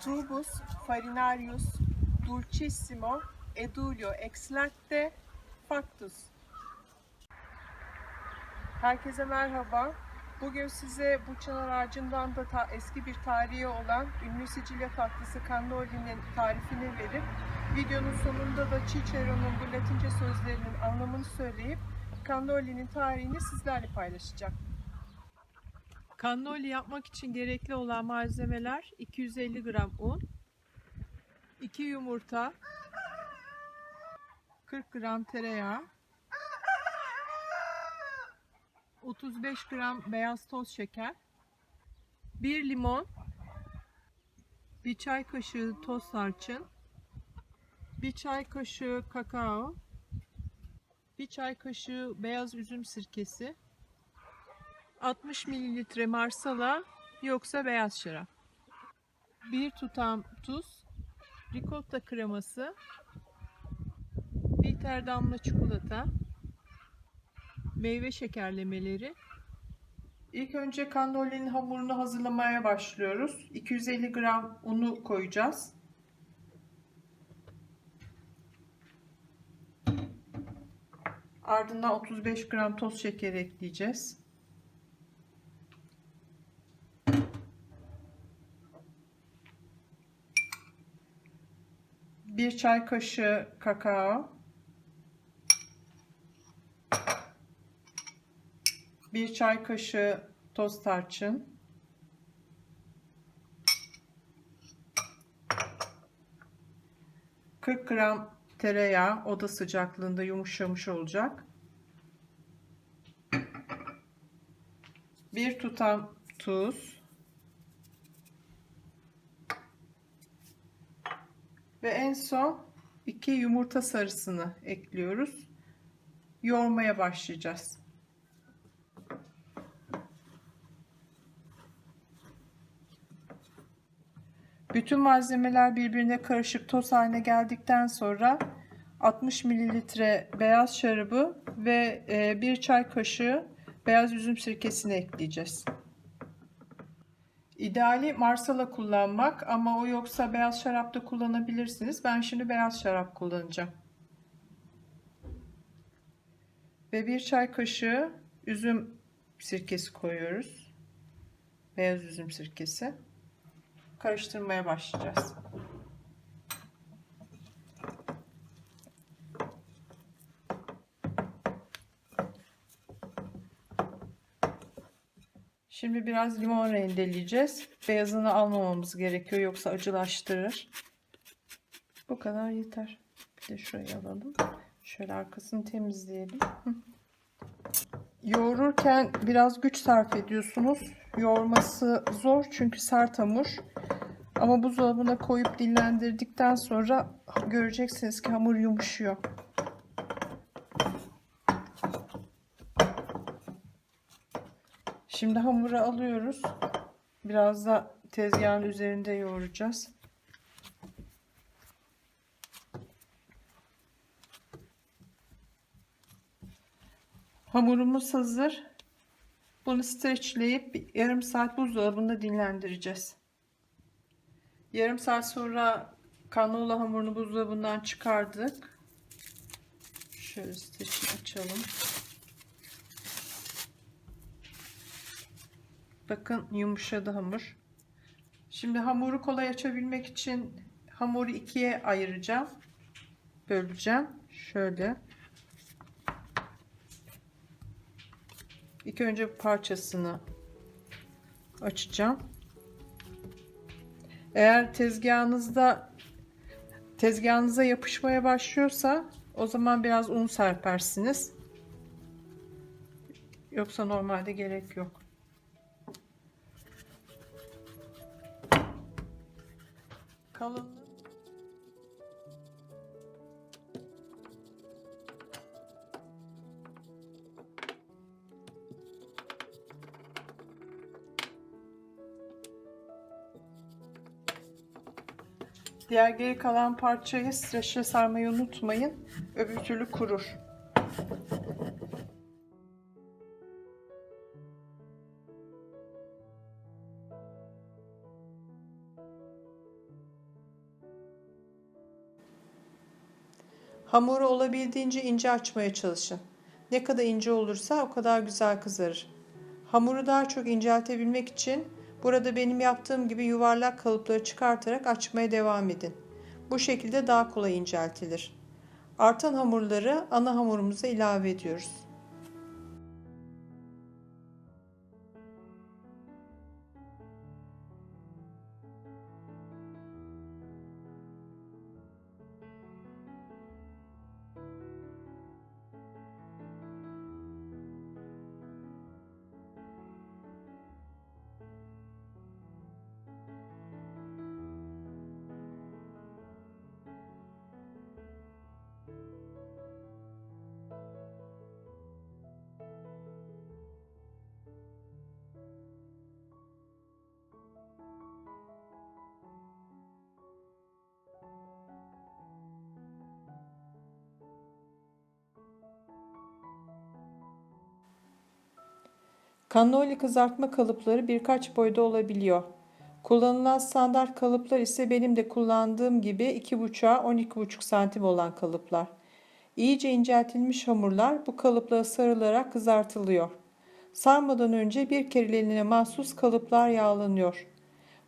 Tubus farinarius dulcissimo edulio ex lacte factus. Herkese merhaba. Bugün size bu çınar ağacından da eski bir tarihi olan ünlü Sicilya tatlısı cannoli'nin tarifini verip videonun sonunda da Cicero'nun bu Latince sözlerinin anlamını söyleyip cannoli'nin tarihini sizlerle paylaşacağım. Cannoli yapmak için gerekli olan malzemeler 250 gram un, 2 yumurta, 40 gram tereyağı, 35 gram beyaz toz şeker, 1 limon, 1 çay kaşığı toz tarçın, 1 çay kaşığı kakao, 1 çay kaşığı beyaz üzüm sirkesi, 60 mililitre marsala yoksa beyaz şarap, 1 tutam tuz, ricotta kreması, 1 damla çikolata, meyve şekerlemeleri. İlk önce cannoli'nin hamurunu hazırlamaya başlıyoruz. 250 gram unu koyacağız. Ardından 35 gram toz şeker ekleyeceğiz. Bir çay kaşığı kakao, 1 çay kaşığı toz tarçın, 40 gram tereyağı oda sıcaklığında yumuşamış olacak. 1 tutam tuz ve en son 2 yumurta sarısını ekliyoruz. Yoğurmaya başlayacağız. Bütün malzemeler birbirine karışık toz haline geldikten sonra 60 mililitre beyaz şarabı ve 1 çay kaşığı beyaz üzüm sirkesini ekleyeceğiz. İdeali marsala kullanmak ama o yoksa beyaz şarap da kullanabilirsiniz. Ben şimdi beyaz şarap kullanacağım. Ve 1 çay kaşığı üzüm sirkesi koyuyoruz. Beyaz üzüm sirkesi. Karıştırmaya başlayacağız. Şimdi biraz limon rendeleyeceğiz. Beyazını almamamız gerekiyor yoksa acılaştırır. Bu kadar yeter. Bir de şurayı alalım. Şöyle arkasını temizleyelim. Yoğururken biraz güç sarf ediyorsunuz. Yoğurması zor çünkü sert hamur. Ama buzdolabına koyup dinlendirdikten sonra göreceksiniz ki hamur yumuşuyor. Şimdi hamuru alıyoruz. Biraz da tezgahın üzerinde yoğuracağız. Hamurumuz hazır. Bunu streçleyip yarım saat buzdolabında dinlendireceğiz. Yarım saat sonra cannoli hamurunu buzdolabından çıkardık. Şöyle streçini açalım. Bakın yumuşadı hamur. Şimdi hamuru kolay açabilmek için hamuru ikiye ayıracağım. Böleceğim. Şöyle. İlk önce parçasını açacağım. Eğer tezgahınıza yapışmaya başlıyorsa o zaman biraz un serpersiniz. Yoksa normalde gerek yok. Kalınlığı diğer geri kalan parçayı streçle sarmayı unutmayın. Öbür türlü kurur. Hamuru olabildiğince ince açmaya çalışın. Ne kadar ince olursa o kadar güzel kızarır. Hamuru daha çok inceltebilmek için burada benim yaptığım gibi yuvarlak kalıpları çıkartarak açmaya devam edin. Bu şekilde daha kolay inceltilir. Artan hamurları ana hamurumuza ilave ediyoruz. Cannoli kızartma kalıpları birkaç boyda olabiliyor. Kullanılan standart kalıplar ise benim de kullandığım gibi 2,5'a 12,5 santim olan kalıplar. İyice inceltilmiş hamurlar bu kalıplara sarılarak kızartılıyor. Sarmadan önce bir kereliğine mahsus kalıplar yağlanıyor.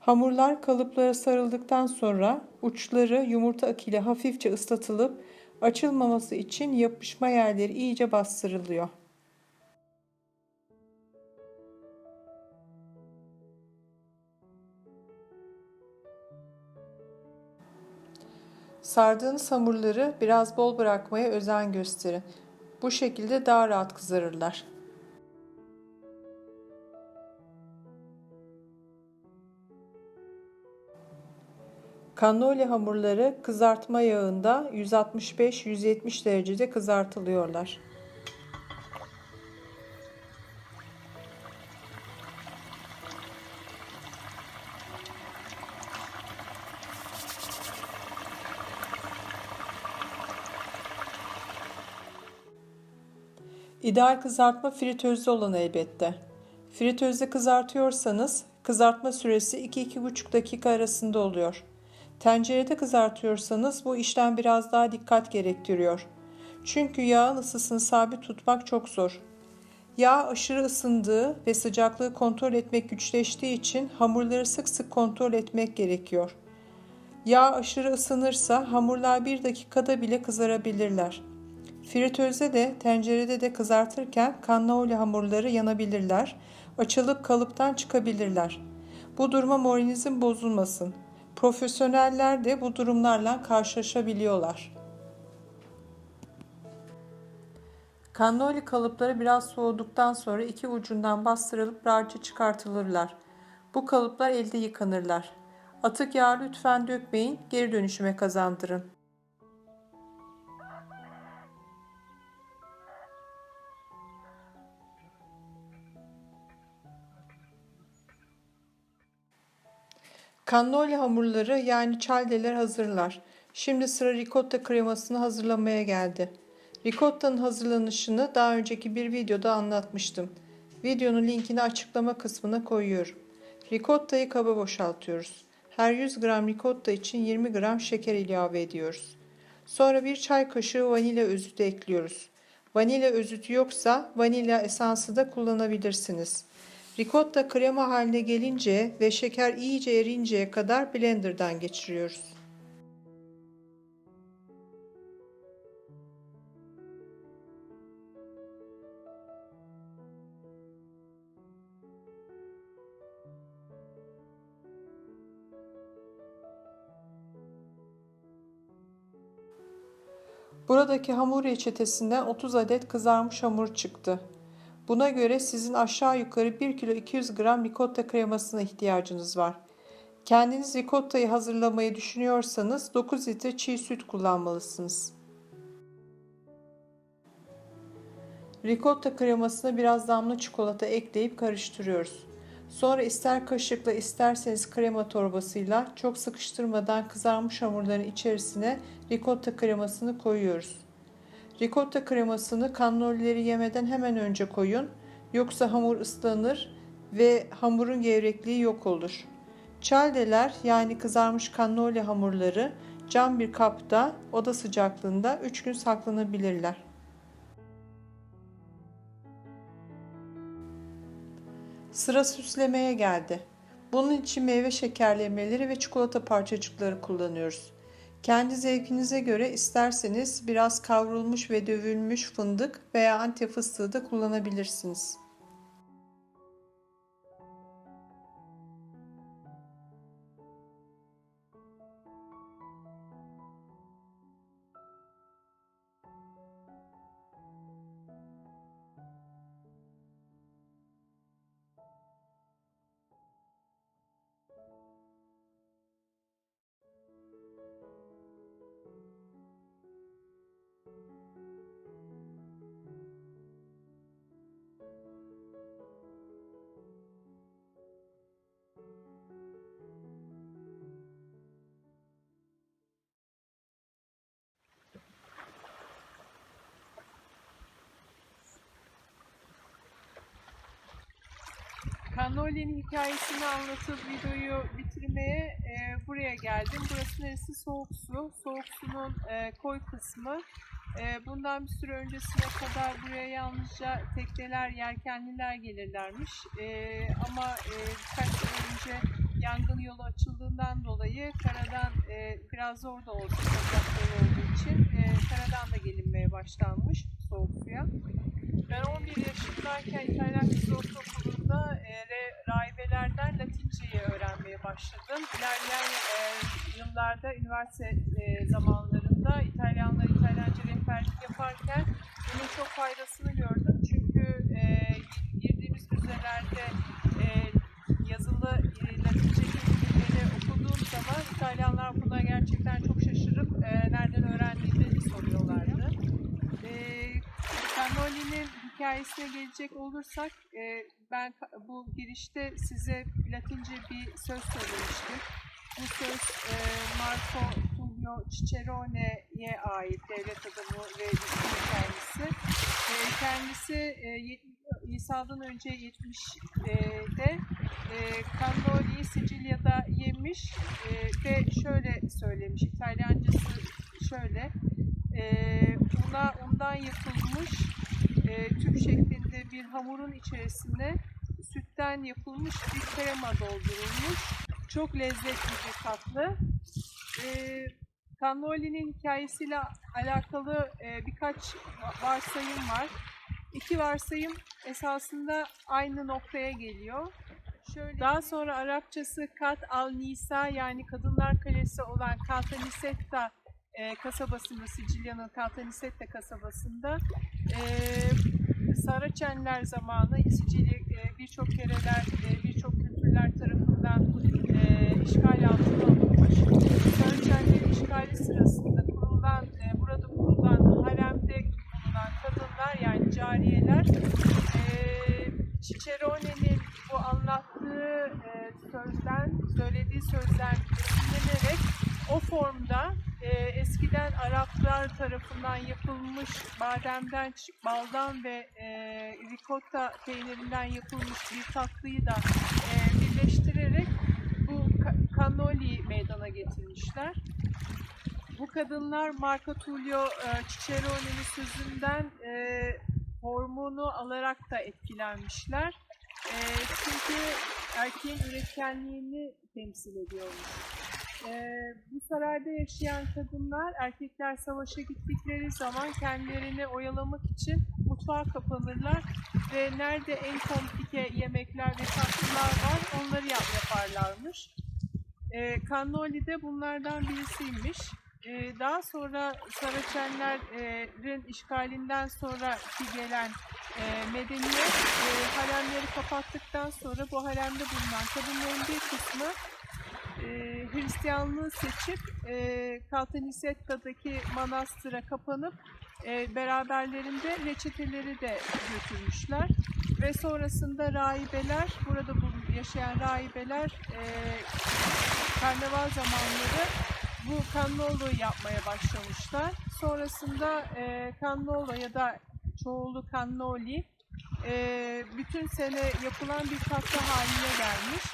Hamurlar kalıplara sarıldıktan sonra uçları yumurta akıyla hafifçe ıslatılıp açılmaması için yapışma yerleri iyice bastırılıyor. Sardığınız hamurları biraz bol bırakmaya özen gösterin. Bu şekilde daha rahat kızarırlar. Cannoli hamurları kızartma yağında 165-170 derecede kızartılıyorlar. İdeal kızartma fritözde olan elbette. Fritözde kızartıyorsanız kızartma süresi 2-2,5 dakika arasında oluyor. Tencerede kızartıyorsanız bu işlem biraz daha dikkat gerektiriyor. Çünkü yağın ısısını sabit tutmak çok zor. Yağ aşırı ısındığı ve sıcaklığı kontrol etmek güçleştiği için hamurları sık sık kontrol etmek gerekiyor. Yağ aşırı ısınırsa hamurlar 1 dakikada bile kızarabilirler. Fritözde de tencerede de kızartırken cannoli hamurları yanabilirler, açılıp kalıptan çıkabilirler. Bu duruma moralinizin bozulmasın. Profesyoneller de bu durumlarla karşılaşabiliyorlar. Cannoli kalıpları biraz soğuduktan sonra iki ucundan bastırılıp rahatça çıkartılırlar. Bu kalıplar elde yıkanırlar. Atık yağı lütfen dökmeyin, geri dönüşüme kazandırın. Cannoli hamurları yani çaldeler hazırlar. Şimdi sıra ricotta kremasını hazırlamaya geldi. Ricottanın hazırlanışını daha önceki bir videoda anlatmıştım. Videonun linkini açıklama kısmına koyuyorum. Ricottayı kaba boşaltıyoruz. Her 100 gram ricotta için 20 gram şeker ilave ediyoruz. Sonra bir çay kaşığı vanilya özütü ekliyoruz. Vanilya özütü yoksa vanilya esansı da kullanabilirsiniz. Ricotta krema haline gelince ve şeker iyice erinceye kadar blenderdan geçiriyoruz. Buradaki hamur reçetesinden 30 adet kızarmış hamur çıktı. Buna göre sizin aşağı yukarı 1 kilo 200 gram ricotta kremasına ihtiyacınız var. Kendiniz ricottayı hazırlamayı düşünüyorsanız 9 litre çiğ süt kullanmalısınız. Ricotta kremasına biraz damla çikolata ekleyip karıştırıyoruz. Sonra ister kaşıkla isterseniz krema torbasıyla çok sıkıştırmadan kızarmış hamurların içerisine ricotta kremasını koyuyoruz. Ricotta kremasını cannolileri yemeden hemen önce koyun. Yoksa hamur ıslanır ve hamurun gevrekliği yok olur. Çaldeler yani kızarmış cannoli hamurları cam bir kapta oda sıcaklığında 3 gün saklanabilirler. Sıra süslemeye geldi. Bunun için meyve şekerlemeleri ve çikolata parçacıkları kullanıyoruz. Kendi zevkinize göre isterseniz biraz kavrulmuş ve dövülmüş fındık veya Antep fıstığı da kullanabilirsiniz. Cannoli'nin hikayesini anlatıp videoyu bitirmeye buraya geldim. Burası neresi? Soğuk Su. Soğuk Su'nun koy kısmı. Bundan bir süre öncesine kadar buraya yalnızca tekneler, yelkenliler gelirlermiş. Ama birkaç yıl önce yangın yolu açıldığından dolayı karadan biraz zor da olsa toprakları olduğu için karadan da gelinmeye başlanmış Soğuk Su'ya. Ben 11 yaşındayken İtalyan Kız Ortaokulu'nda rahibelerden Latince'yi öğrenmeye başladım. İlerleyen yıllarda üniversite zamanlarında İtalyanca rehberlik yaparken bunun çok faydasını gördüm. Çünkü girdiğimiz müzelerde yazılı Latince kelimeleri okuduğum zaman İtalyanlar buna gerçekten çok şaşırıp nereden öğrendiğimi soruyorlardı. Cannoli'nin hikayesine gelecek olursak ben bu girişte size Latince bir söz söylemiştim. Bu söz Marco Tullio Cicerone'ye ait, devlet adamı ve düşünür kendisi. Kendisi İsa'dan önce 70'de Cannoli'yi Sicilya'da yemiş ve şöyle söylemiş, İtalyancası şöyle: undan yapılmış tüp şeklinde bir hamurun içerisine sütten yapılmış bir krema doldurulmuş. Çok lezzetli bir tatlı. Cannoli'nin hikayesiyle alakalı birkaç varsayım var. İki varsayım esasında aynı noktaya geliyor. Daha sonra Arapçası Kat al-Nisa, yani Kadınlar Kalesi olan Caltanissetta kasabasında, Sicilya'nın Caltanissetta kasabasında Saraçenler zamanı Sicilya birçok kereler, birçok kültürler tarafından işgal altına alınmış. Saraçenlerin işgali sırasında burada kurulan haremde bulunan kadınlar, yani cariyeler, Cicerone'nin bu anlattığı söylediği sözden esinlenerek o formda eskiden Araplar tarafından yapılmış bademden, baldan ve ricotta peynirinden yapılmış bir tatlıyı da birleştirerek bu cannoli meydana getirmişler. Bu kadınlar Marco Tullio Cicerone'nin sözünden formunu alarak da etkilenmişler. Çünkü erkeğin üretkenliğini temsil ediyormuş. Bu sarayda yaşayan kadınlar, erkekler savaşa gittikleri zaman kendilerini oyalamak için mutfağa kapanırlar ve nerede en komplike yemekler ve tatlılar var onları yaparlarmış. Cannoli de bunlardan birisiymiş. Daha sonra Saraçenlerin işgalinden sonraki gelen medeniyet haremleri kapattıktan sonra bu haremde bulunan kadınların bir kısmı Hristiyanlığı seçip Caltanissetta'daki manastıra kapanıp beraberlerinde reçeteleri de götürmüşler. Ve sonrasında rahibeler, burada yaşayan rahibeler karnaval zamanları bu cannolo yapmaya başlamışlar. Sonrasında cannolo ya da çoğulu cannoli bütün sene yapılan bir tatlı haline gelmiş.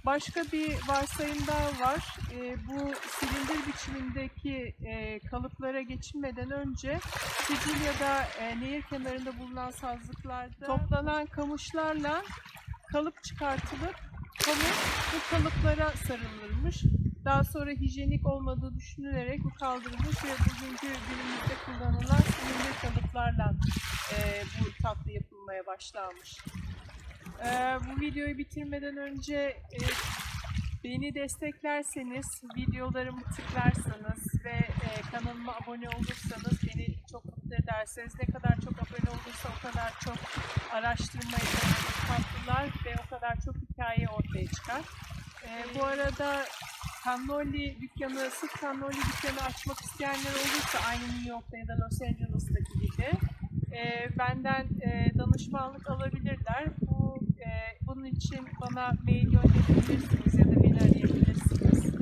Başka bir varsayım daha var. Bu silindir biçimindeki kalıplara geçilmeden önce Sicilya'da nehir kenarında bulunan sazlıklarda toplanan kamışlarla kalıp çıkartılıp pamuk bu kalıplara sarılırmış. Daha sonra hijyenik olmadığı düşünülerek bu kaldırılmış ve bugünkü günümüzde kullanılan silindir kalıplarla bu tatlı yapılmaya başlanmış. Bu videoyu bitirmeden önce beni desteklerseniz, videolarımı tıklarsanız ve kanalıma abone olursanız beni çok mutlu edersiniz. Ne kadar çok abone olursa o kadar çok araştırmaya tatlılar ve o kadar çok hikaye ortaya çıkar. Bu arada Cannoli dükkanı, sırf Cannoli dükkanı açmak isteyenler olursa aynı New York'ta ya da Los Angeles'taki gibi benden danışmanlık alabilirler. Bunun için bana mail gönderebilirsiniz ya da beni arayabilirsiniz.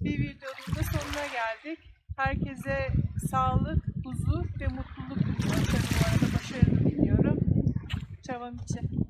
Bir videonun da sonuna geldik. Herkese sağlık, huzur ve mutluluk diliyorum. Bu arada başarılı diliyorum. Çavam için.